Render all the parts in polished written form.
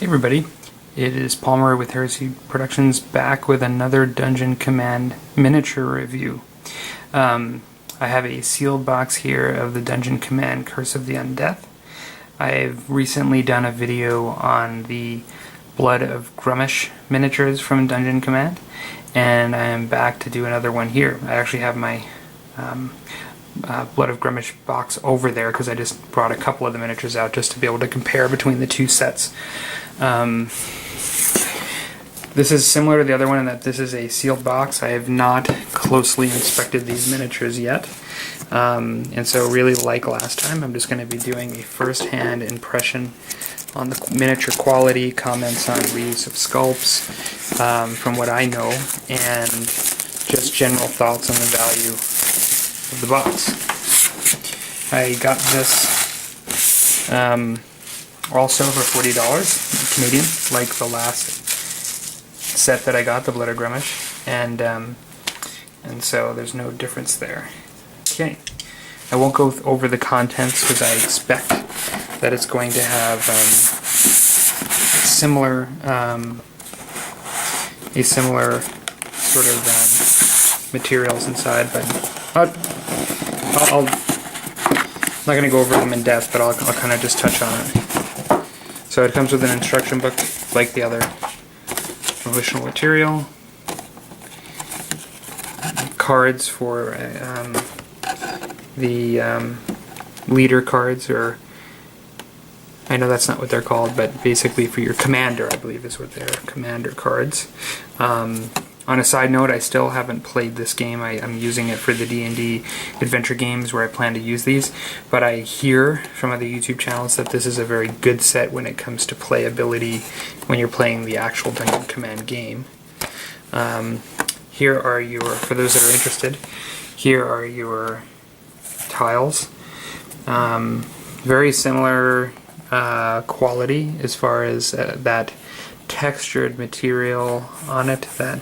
Hey everybody, it is Palmer with Heresy Productions back with another Dungeon Command miniature review. I have a sealed box here of the Dungeon Command Curse of the Undeath. I've recently done a video on the Blood of Grummish miniatures from Dungeon Command, and I am back to do another one here. I actually have my Blood of Grummish box over there because I just brought a couple of the miniatures out just to be able to compare between the two sets. This is similar to the other one in that this is a sealed box. I have not closely inspected these miniatures yet, and so really like last time, I'm just going to be doing a first-hand impression on the miniature quality, comments on reuse of sculpts from what I know, and just general thoughts on the value of the box. I got this also for $40 Canadian, like the last set that I got, the Blood of Grummish, and so there's no difference there. Okay, I won't go over the contents because I expect that it's going to have a similar sort of materials inside, but I'm not going to go over them in depth, but I'll kind of just touch on it. So it comes with an instruction book like the other promotional material, cards for the leader cards, or I know that's not what they're called, but basically for your commander, I believe is what they're, commander cards. On a side note, I still haven't played this game. I'm using it for the D&D adventure games where I plan to use these, but I hear from other YouTube channels that this is a very good set when it comes to playability when you're playing the actual Dungeon Command game. Here are your, for those that are interested, here are your tiles. Very similar quality as far as that textured material on it that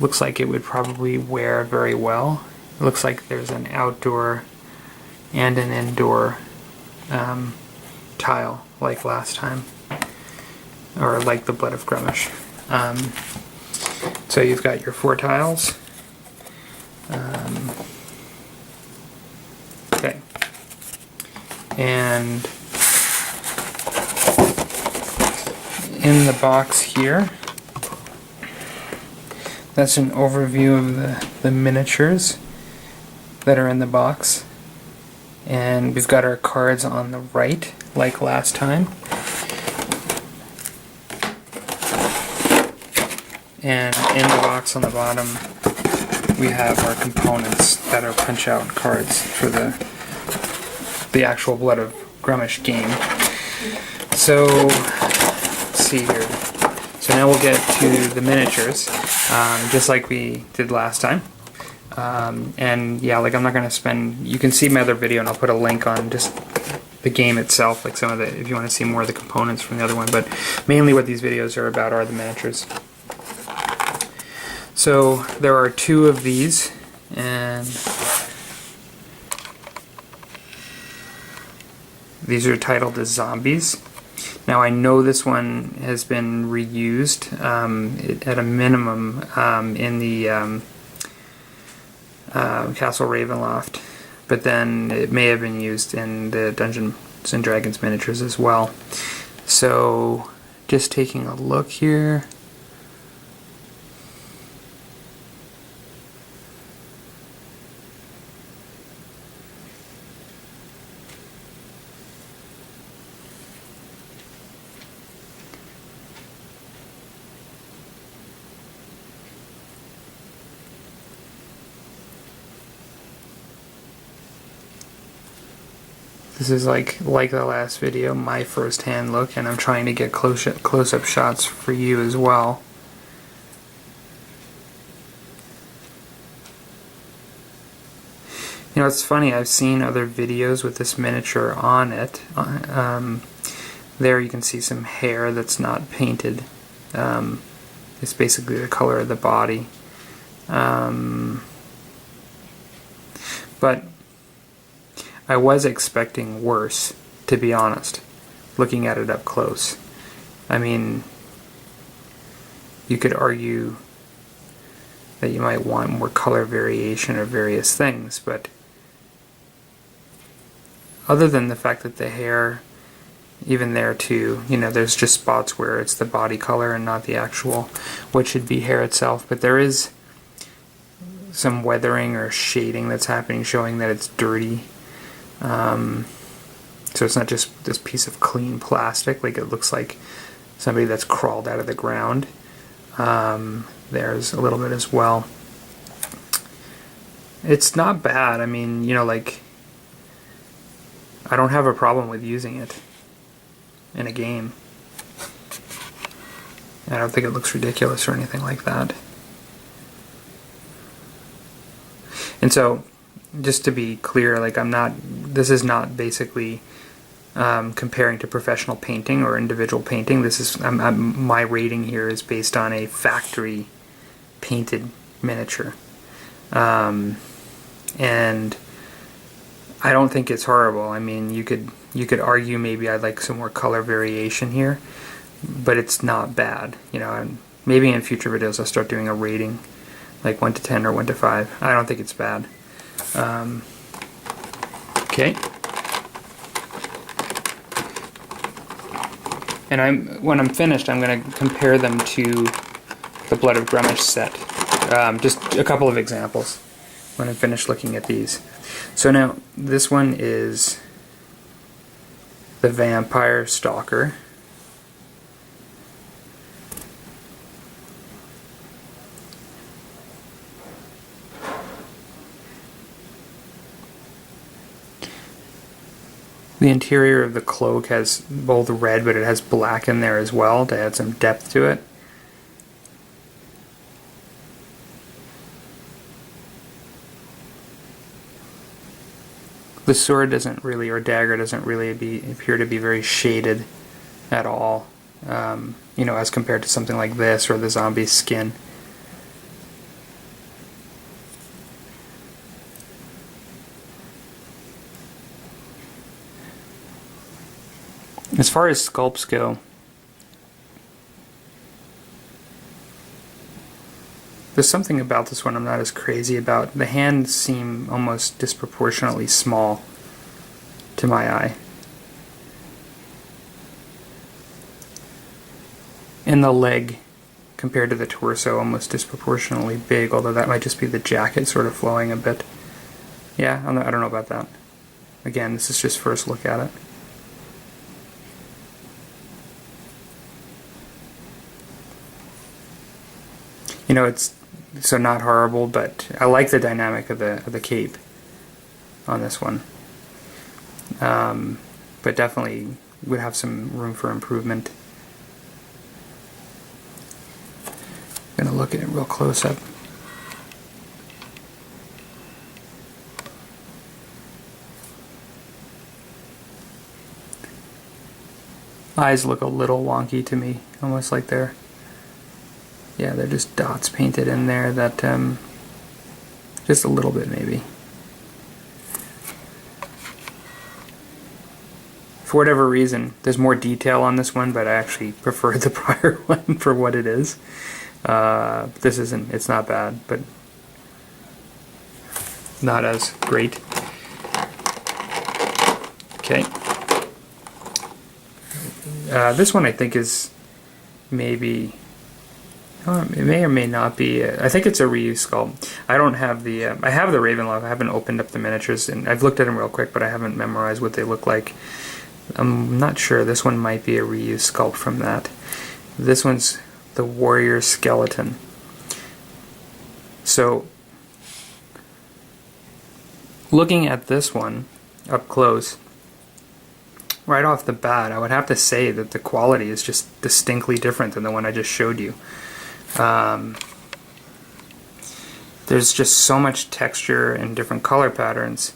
looks like it would probably wear very well. It looks like there's an outdoor and an indoor tile like last time, or like the Blood of Grummish. So you've got your 4 tiles. Okay, and in the box here, that's an overview of the miniatures that are in the box. And we've got our cards on the right, like last time. And in the box on the bottom, we have our components that are punch-out cards for the actual Blood of Grummish game. So see here. So now we'll get to the miniatures, just like we did last time. And yeah, like I'm not going to spend, you can see my other video and I'll put a link on just the game itself, like some of the, if you want to see more of the components from the other one, but mainly what these videos are about are the miniatures. So there are 2 of these, and these are titled as zombies. Now I know this one has been reused at a minimum in the Castle Ravenloft, but then it may have been used in the Dungeons and Dragons miniatures as well. So just taking a look here. This is like the last video, my first-hand look, and I'm trying to get close-up shots for you as well. You know, it's funny, I've seen other videos with this miniature on it. There you can see some hair that's not painted. It's basically the color of the body. But I was expecting worse, to be honest, looking at it up close. I mean, you could argue that you might want more color variation or various things, but other than the fact that the hair, even there too, you know, there's just spots where it's the body color and not the actual, what should be hair itself, but there is some weathering or shading that's happening showing that it's dirty. So it's not just this piece of clean plastic, like it looks like somebody that's crawled out of the ground. There's a little bit as well. It's not bad. I mean, you know, like, I don't have a problem with using it in a game. I don't think it looks ridiculous or anything like that. And so, just to be clear, like, this is not basically comparing to professional painting or individual painting. This is, my rating here is based on a factory painted miniature. And I don't think it's horrible. I mean, you could argue maybe I'd like some more color variation here, but it's not bad. You know, and maybe in future videos I'll start doing a rating, like 1 to 10 or 1 to 5. I don't think it's bad. Okay. And when I'm finished, I'm going to compare them to the Blood of Grummash set. Just a couple of examples when I'm finished looking at these. So now, this one is the Vampire Stalker. The interior of the cloak has both red, but it has black in there as well to add some depth to it. The sword doesn't really, or dagger doesn't really appear to be very shaded at all, you know, as compared to something like this or the zombie's skin. As far as sculpts go, there's something about this one I'm not as crazy about. The hands seem almost disproportionately small to my eye. And the leg, compared to the torso, almost disproportionately big, although that might just be the jacket sort of flowing a bit. Yeah, I don't know about that. Again, this is just first look at it. You know, it's so not horrible, but I like the dynamic of the cape on this one. But definitely would have some room for improvement. I'm gonna look at it real close up. Eyes look a little wonky to me, almost like they're just dots painted in there that, just a little bit maybe. For whatever reason, there's more detail on this one, but I actually prefer the prior one for what it is. It's not bad, but not as great. Okay. This one I think is maybe... it may or may not be. I think it's a reuse sculpt. I don't have the... I have the Ravenloft. I haven't opened up the miniatures, and I've looked at them real quick, but I haven't memorized what they look like. I'm not sure. This one might be a reuse sculpt from that. This one's the Warrior Skeleton. So, looking at this one up close, right off the bat, I would have to say that the quality is just distinctly different than the one I just showed you. There's just so much texture and different color patterns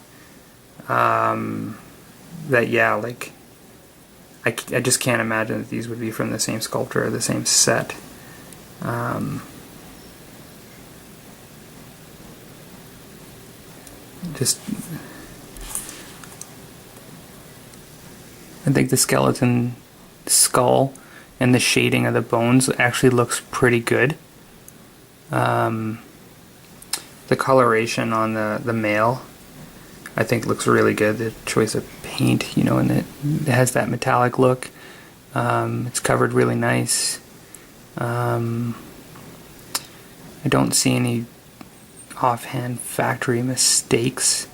that, yeah, like, I just can't imagine that these would be from the same sculptor or the same set. I think the skeleton skull and the shading of the bones actually looks pretty good. The coloration on the male, I think, looks really good. The choice of paint, you know, and it has that metallic look. It's covered really nice. I don't see any offhand factory mistakes.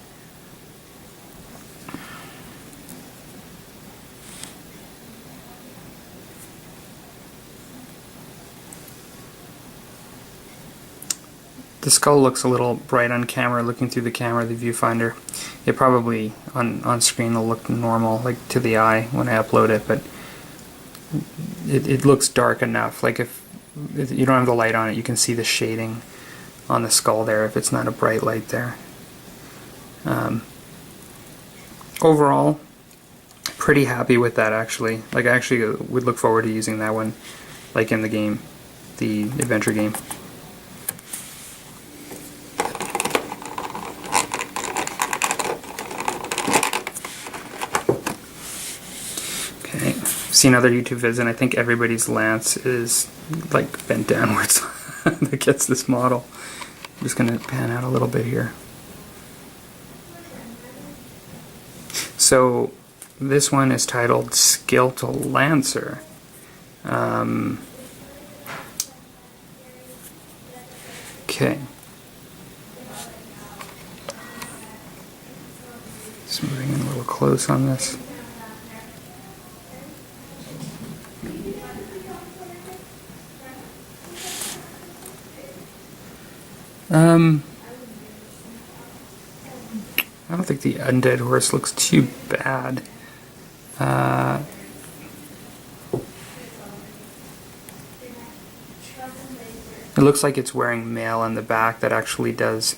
The skull looks a little bright on camera, looking through the camera, the viewfinder. It probably on screen will look normal, like to the eye when I upload it, but it looks dark enough. Like if you don't have the light on it, you can see the shading on the skull there if it's not a bright light there. Overall, pretty happy with that actually. Like I actually would look forward to using that one, like in the game, the adventure game. Seen other YouTube vids, and I think everybody's lance is like bent downwards that gets this model. I'm just going to pan out a little bit here. So this one is titled Skeletal Lancer. Okay. Just moving in a little close on this. I don't think the undead horse looks too bad. It looks like it's wearing mail on the back that actually does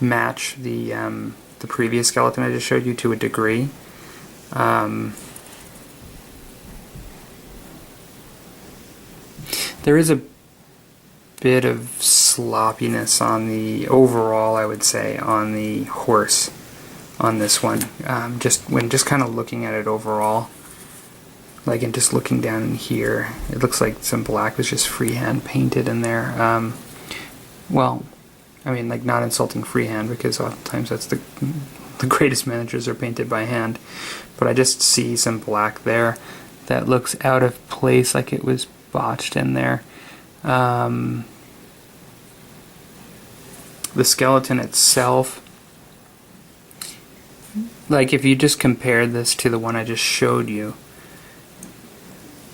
match the previous skeleton I just showed you to a degree. There is a bit of sloppiness on the overall, I would say, on the horse on this one. Just kind of looking at it overall, like, and just looking down in here, it looks like some black was just freehand painted in there. Well, I mean, like, not insulting freehand, because oftentimes that's the greatest miniatures are painted by hand, but I just see some black there that looks out of place, like it was botched in there. The skeleton itself, like if you just compare this to the one I just showed you,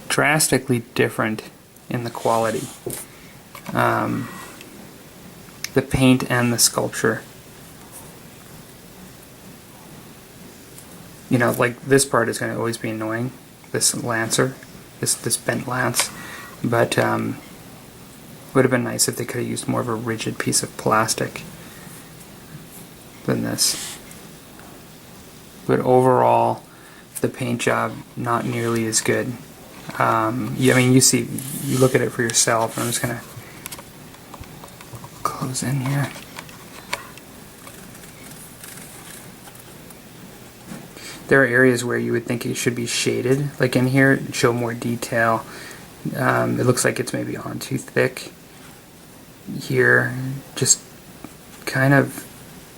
drastically different in the quality. The paint and the sculpture. You know, like this part is going to always be annoying, this lancer, this bent lance, but would have been nice if they could have used more of a rigid piece of plastic than this. But overall, the paint job not nearly as good. Yeah, I mean, you look at it for yourself. I'm just gonna close in here. There are areas where you would think it should be shaded, like in here, show more detail. It looks like it's maybe on too thick. Here, just kind of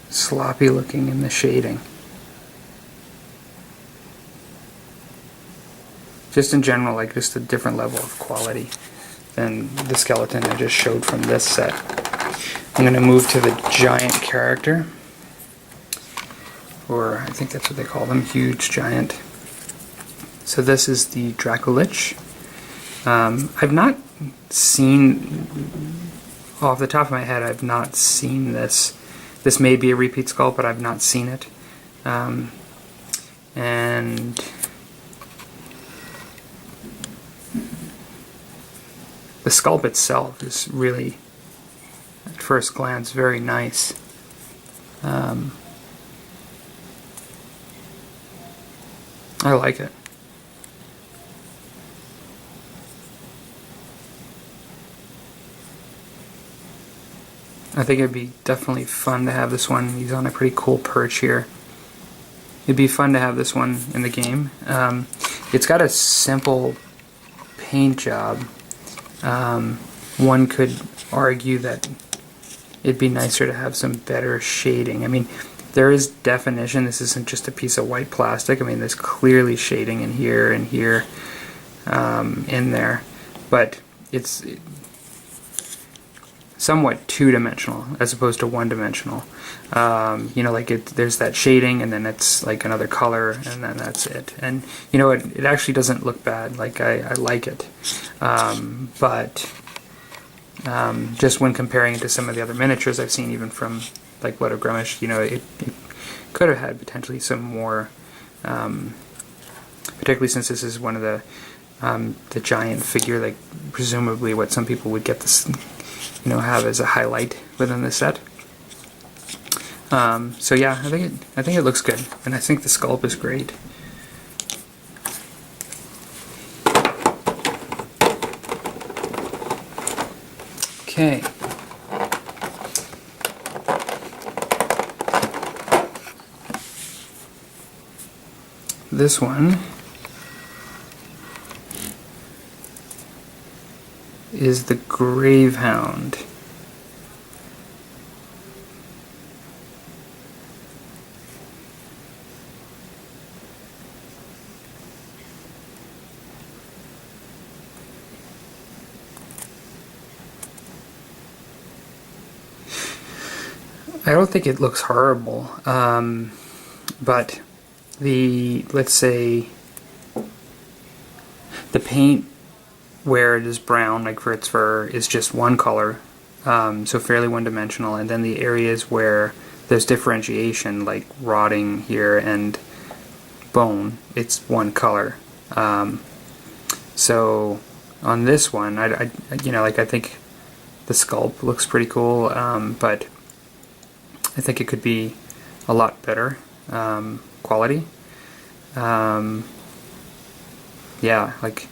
sloppy looking in the shading. Just in general, like just a different level of quality than the skeleton I just showed from this set. I'm going to move to the giant character, or I think that's what they call them, huge giant. So this is the Dracolich. I've not seen, off the top of my head, I've not seen this. This may be a repeat sculpt, but I've not seen it. And the sculpt itself is really, at first glance, very nice. I like it. I think it'd be definitely fun to have this one. He's on a pretty cool perch here. It'd be fun to have this one in the game. It's got a simple paint job, one could argue that it'd be nicer to have some better shading. I mean, there is definition. This isn't just a piece of white plastic. I mean, there's clearly shading in here and here, in there, but it's somewhat two-dimensional as opposed to one-dimensional. You know, like there's that shading, and then it's like another color, and then that's it. And you know, it actually doesn't look bad. Like I like it, but just when comparing it to some of the other miniatures I've seen, even from like Blood of Grummish, you know, it could have had potentially some more, particularly since this is one of the giant figure, like presumably what some people would get this, you know, have as a highlight within the set. So yeah, I think it looks good, and I think the sculpt is great. Okay. This one is the Grave Hound. I don't think it looks horrible, but let's say the paint where it is brown, like for its fur, is just one color, so fairly one-dimensional, and then the areas where there's differentiation, like rotting here and bone, it's one color. So on this one, you know, like I think the sculpt looks pretty cool, but I think it could be a lot better quality. Yeah, like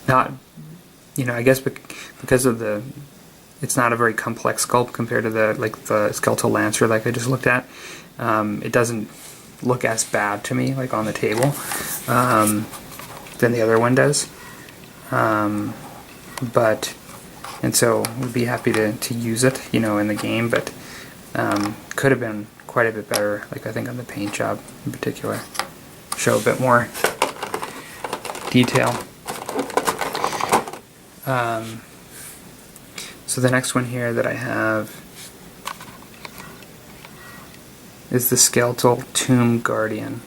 not, you know, I guess because of it's not a very complex sculpt compared to the Skeletal Lancer like I just looked at. It doesn't look as bad to me, like on the table, than the other one does. And so we'd be happy to use it, you know, in the game, but could have been quite a bit better, like I think on the paint job in particular. Show a bit more detail. So the next one here that I have is the Skeletal Tomb Guardian.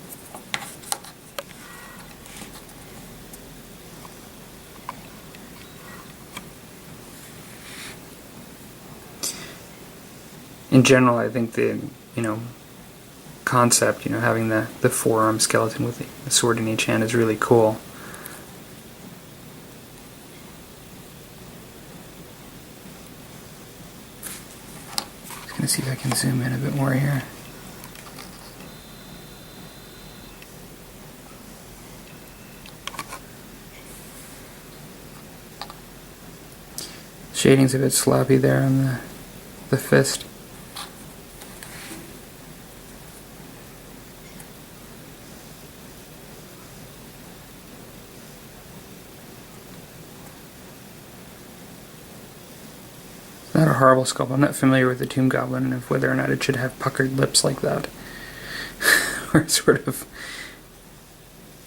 In general, I think the, you know, concept, you know, having the forearm skeleton with a sword in each hand is really cool. Just gonna see if I can zoom in a bit more here. Shading's a bit sloppy there on the fist. Not a horrible sculpt. I'm not familiar with the Tomb Goblin and of whether or not it should have puckered lips like that. Or sort of,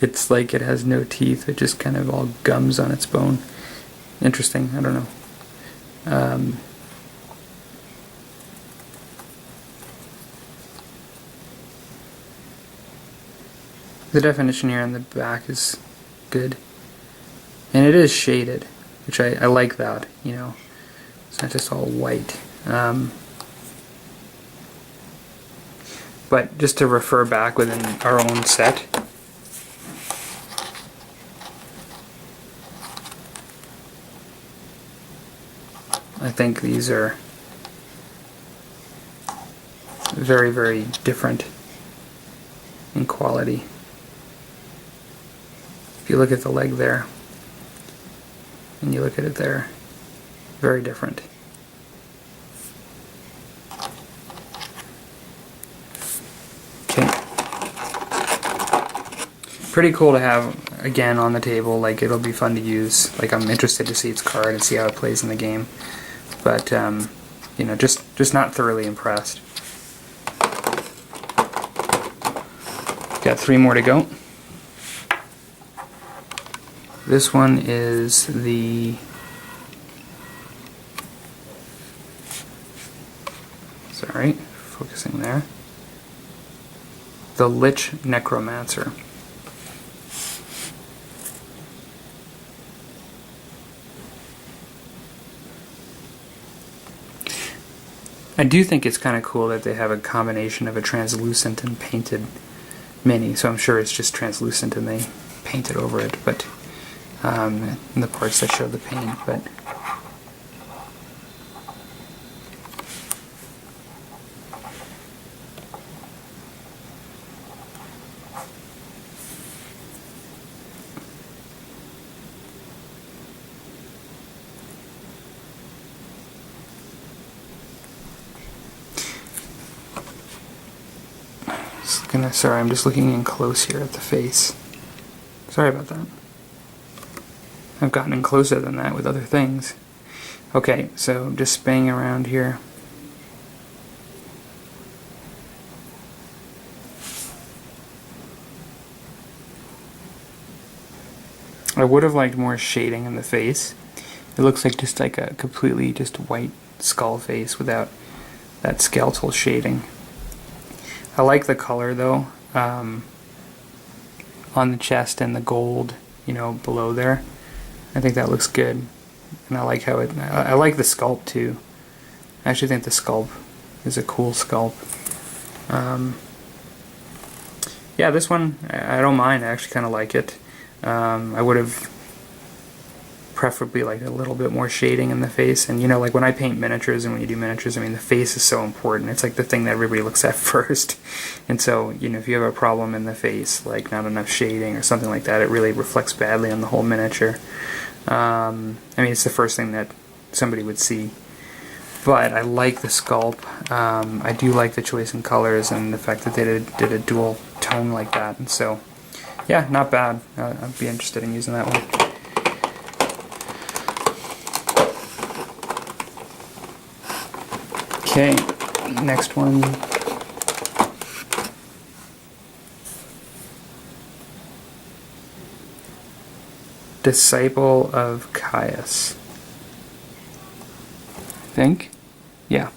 it's like it has no teeth, it just kind of all gums on its bone. Interesting, I don't know. The definition here on the back is good. And it is shaded, which I like that, you know. It's not just all white. But just to refer back within our own set, I think these are very, very different in quality. If you look at the leg there, and you look at it there, very different. Okay. pretty cool to have again on the table. Like, it'll be fun to use. Like, I'm interested to see its card and see how it plays in the game. But you know, just not thoroughly impressed. Got 3 more to go. This one is the focusing there. The Lich Necromancer. I do think it's kind of cool that they have a combination of a translucent and painted mini, so I'm sure it's just translucent and they painted over it, but in the parts that show the paint, but sorry, I'm just looking in close here at the face. Sorry about that. I've gotten in closer than that with other things. Okay, so just banging around here. I would have liked more shading in the face. It looks like just like a completely just white skull face without that skeletal shading. I like the color though, on the chest and the gold, you know, below there. I think that looks good, and I like how I like the sculpt too. I actually think the sculpt is a cool sculpt. Yeah, this one I don't mind. I actually kind of like it. I would have preferably like a little bit more shading in the face, and you know, like when I paint miniatures and when you do miniatures, I mean, the face is so important. It's like the thing that everybody looks at first, and so, you know, if you have a problem in the face, like not enough shading or something like that, it really reflects badly on the whole miniature. I mean, it's the first thing that somebody would see, but I like the sculpt. I do like the choice in colors and the fact that they did a dual tone like that, and so yeah, not bad. I'd be interested in using that one. Okay, next one. Disciple of Caius. I think? Yeah.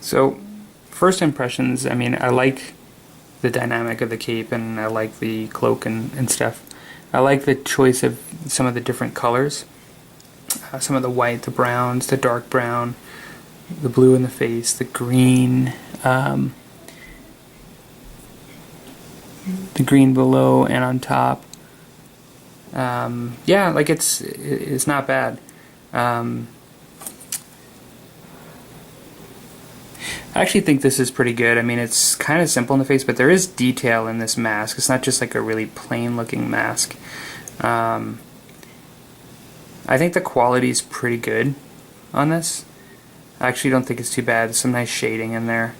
So, first impressions, I mean, I like the dynamic of the cape and I like the cloak and stuff. I like the choice of some of the different colors. Some of the white, the browns, the dark brown, the blue in the face, the green below and on top. Yeah, like it's not bad. I actually think this is pretty good. I mean, it's kind of simple in the face, but there is detail in this mask. It's not just like a really plain looking mask. I think the quality is pretty good on this. I actually don't think it's too bad. There's some nice shading in there.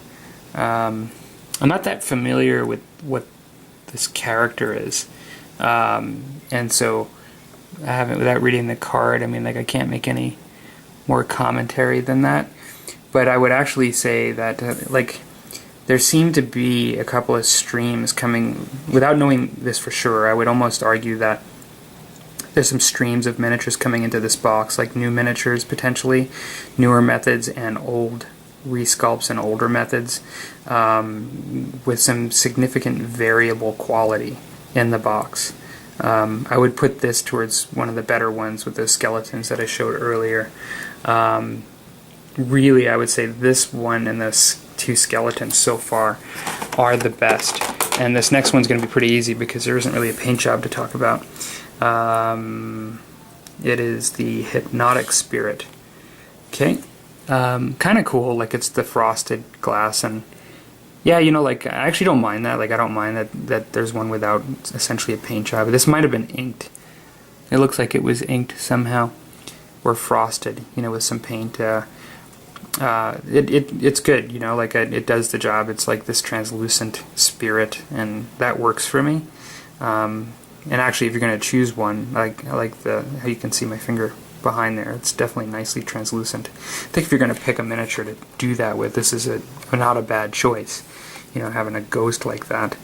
I'm not that familiar with what this character is, and so I haven't, without reading the card, I mean, like, I can't make any more commentary than that. But I would actually say that, like, there seem to be a couple of streams coming, without knowing this for sure, I would almost argue that there's some streams of miniatures coming into this box, like new miniatures potentially, newer methods, and old resculpts and older methods, with some significant variable quality in the box. I would put this towards one of the better ones with those skeletons that I showed earlier. Really, I would say this one and those two skeletons so far are the best. And this next one's going to be pretty easy because there isn't really a paint job to talk about. It is the Hypnotic Spirit. Okay, kind of cool. Like, it's the frosted glass, and yeah, you know, like, I actually don't mind that. Like, I don't mind that there's one without essentially a paint job. This might have been inked. It looks like it was inked somehow, or frosted, you know, with some paint. It's good, you know, like, it does the job. It's like this translucent spirit, and that works for me. And actually, if you're going to choose one, like, I like how you can see my finger behind there. It's definitely nicely translucent. I think if you're going to pick a miniature to do that with, this is not a bad choice, you know, having a ghost like that.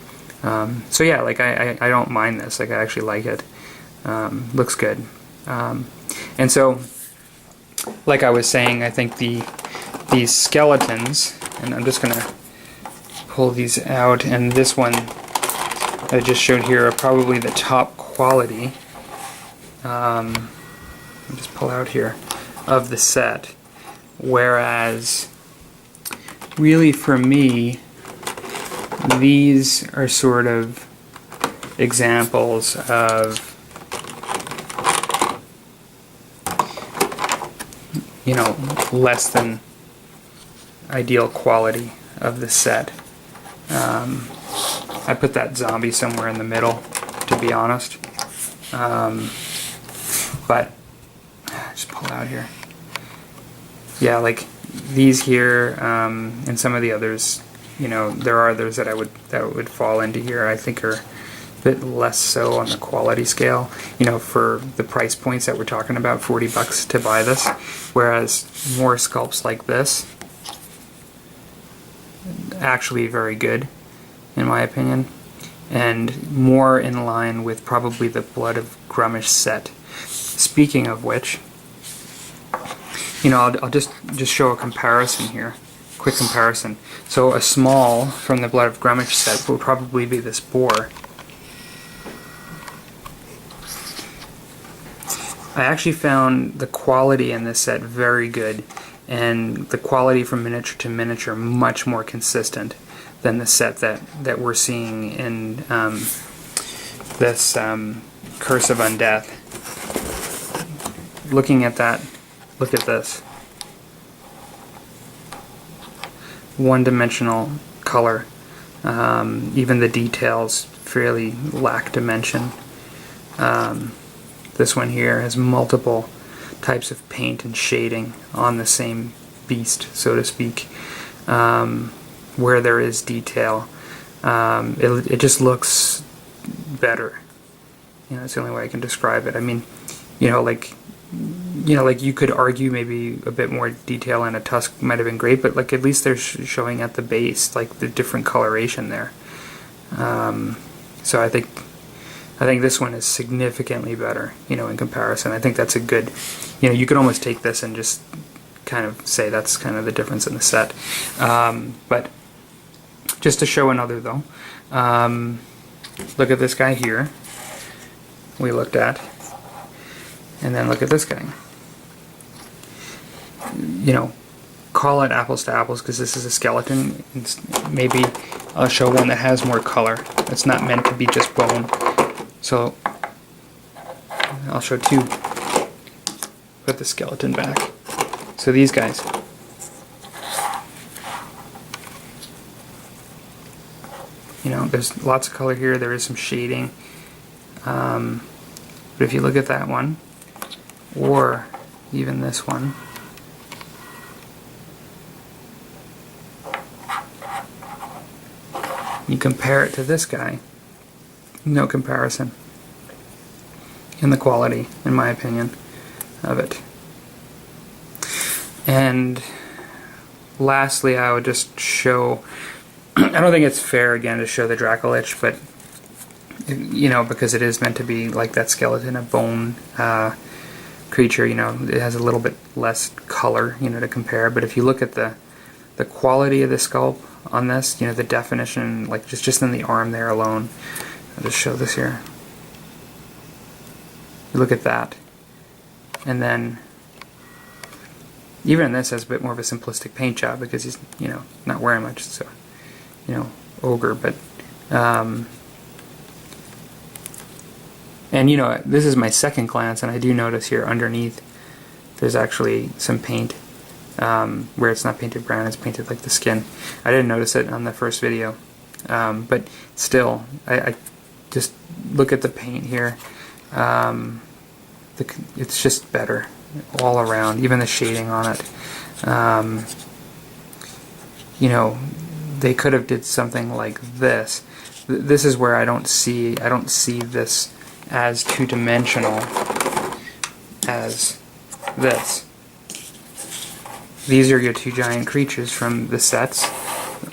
So yeah, like, I don't mind this. Like, I actually like it. Looks good. And so, like I was saying, I think these skeletons, and I'm just going to pull these out, and this one I just showed here are probably the top quality. I'll just pull out here of the set. Whereas, really for me, these are sort of examples of, you know, less than ideal quality of the set. I put that zombie somewhere in the middle, to be honest. But just pull out here. Yeah, like these here, and some of the others, you know, there are others that would fall into here. I think are a bit less so on the quality scale, you know, for the price points that we're talking about, $40 to buy this. Whereas more sculpts like this, actually very good, in my opinion, and more in line with probably the Blood of Grummish set. Speaking of which, you know, I'll just show a comparison here, quick comparison. So a small from the Blood of Grummish set will probably be this boar. I actually found the quality in this set very good, and the quality from miniature to miniature much more consistent than the set that we're seeing in this Curse of Undeath. Looking at that, look at this. One-dimensional color. Even the details fairly lack dimension. This one here has multiple types of paint and shading on the same beast, so to speak. Where there is detail, it just looks better. You know, it's the only way I can describe it. I mean, like you could argue maybe a bit more detail in a tusk might have been great, but like at least they're showing at the base like the different coloration there. So I think this one is significantly better, you know, in comparison. I think that's a good, you know, you could almost take this and just kind of say that's kind of the difference in the set. But just to show another though, look at this guy here we looked at, and then look at this guy. You know, call it apples to apples because this is a skeleton. Maybe I'll show one that has more color. It's not meant to be just bone. So I'll show two. Put the skeleton back. So these guys. You know, there's lots of color here. There is some shading. But if you look at that one, or even this one, you compare it to this guy, no comparison in the quality, in my opinion, of it. And lastly, I would just show, I don't think it's fair again to show the Dracolich, but you know, because it is meant to be like that skeleton, a bone creature, you know, it has a little bit less color, you know, to compare. But if you look at the quality of the sculpt on this, you know, the definition, like just in the arm there alone, I'll just show this here. You look at that, and then even in this has a bit more of a simplistic paint job because he's, you know, not wearing much, so, you know, ogre, but And you know, this is my second glance, and I do notice here underneath there's actually some paint where it's not painted brown, it's painted like the skin. I didn't notice it on the first video, but still, I just look at the paint here. It's just better all around, even the shading on it. You know, they could have did something like this. This is where I don't see this as two-dimensional as this. These are your two giant creatures from the sets,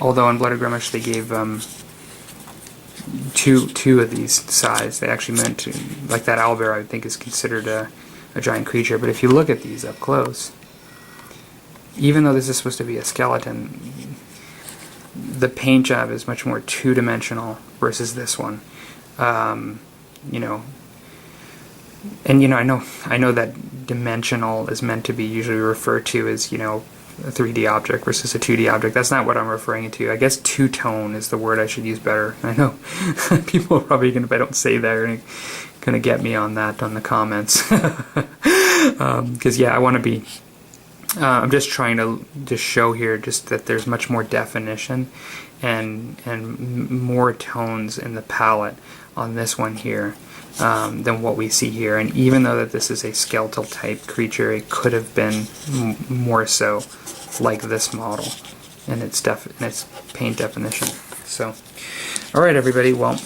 although in Blood of Grummash they gave two of these size. They actually meant to, like that owlbear I think is considered a giant creature, but if you look at these up close, even though this is supposed to be a skeleton, the paint job is much more two-dimensional versus this one. You know, and you know, I know that dimensional is meant to be usually referred to as, you know, a 3D object versus a 2D object. That's not what I'm referring to. I guess two-tone is the word I should use better. I know people are probably gonna, if I don't say that, are gonna get me on that on the comments. Because yeah, I want to be. I'm just trying to just show here just that there's much more definition and more tones in the palette on this one here than what we see here. And even though that this is a skeletal type creature, it could have been more so like this model in its paint definition. So, all right, everybody. Well,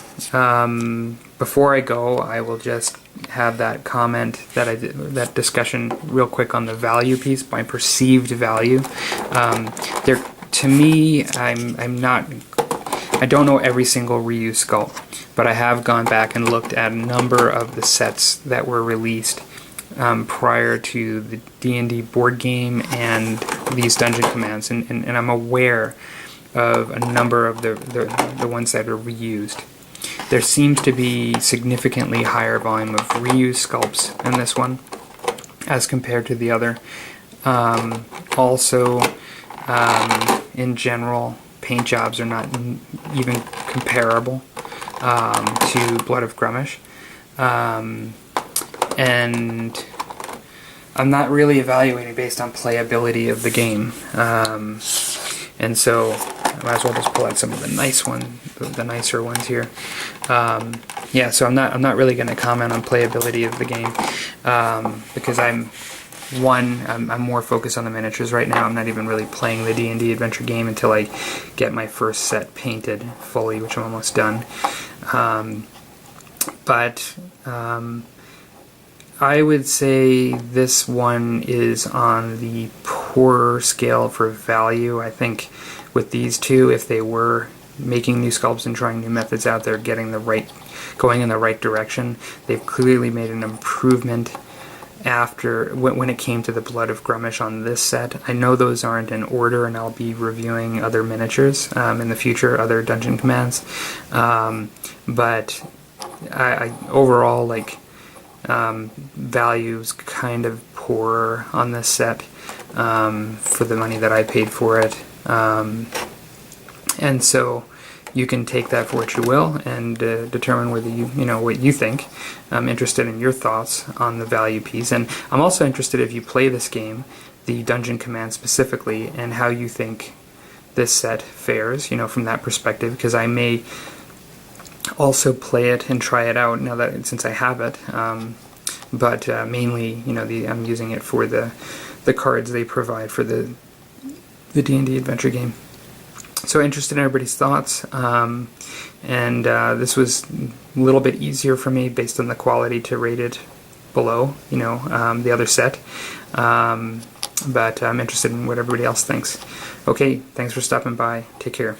before I go, I will just have that comment that I did, that discussion real quick on the value piece, my perceived value. There, to me, I don't know every single reuse sculpt, but I have gone back and looked at a number of the sets that were released prior to the D&D board game and these dungeon commands, and I'm aware of a number of the ones that are reused. There seems to be significantly higher volume of reuse sculpts in this one as compared to the other. Also, in general, paint jobs are not even comparable to Blood of Grummash. And I'm not really evaluating based on playability of the game. And so I might as well just pull out some of the nicer ones here. Yeah, so I'm not really going to comment on playability of the game because I'm more focused on the miniatures right now. I'm not even really playing the D&D adventure game until I get my first set painted fully, which I'm almost done. But I would say this one is on the poorer scale for value. I think with these two, if they were making new sculpts and trying new methods out there, going in the right direction, they've clearly made an improvement after when it came to the Blood of Grummash on this set. I know those aren't in order, and I'll be reviewing other miniatures in the future, other dungeon commands. But I overall, like, value's kind of poor on this set for the money that I paid for it. And so you can take that for what you will and determine whether what you think. I'm interested in your thoughts on the value piece, and I'm also interested, if you play this game, the dungeon command specifically, and how you think this set fares, from that perspective, because I may also play it and try it out now that since I have it. But mainly, I'm using it for the cards they provide for the D&D adventure game. So interested in everybody's thoughts, and this was a little bit easier for me based on the quality to rate it below, the other set. But I'm interested in what everybody else thinks. Okay, thanks for stopping by. Take care.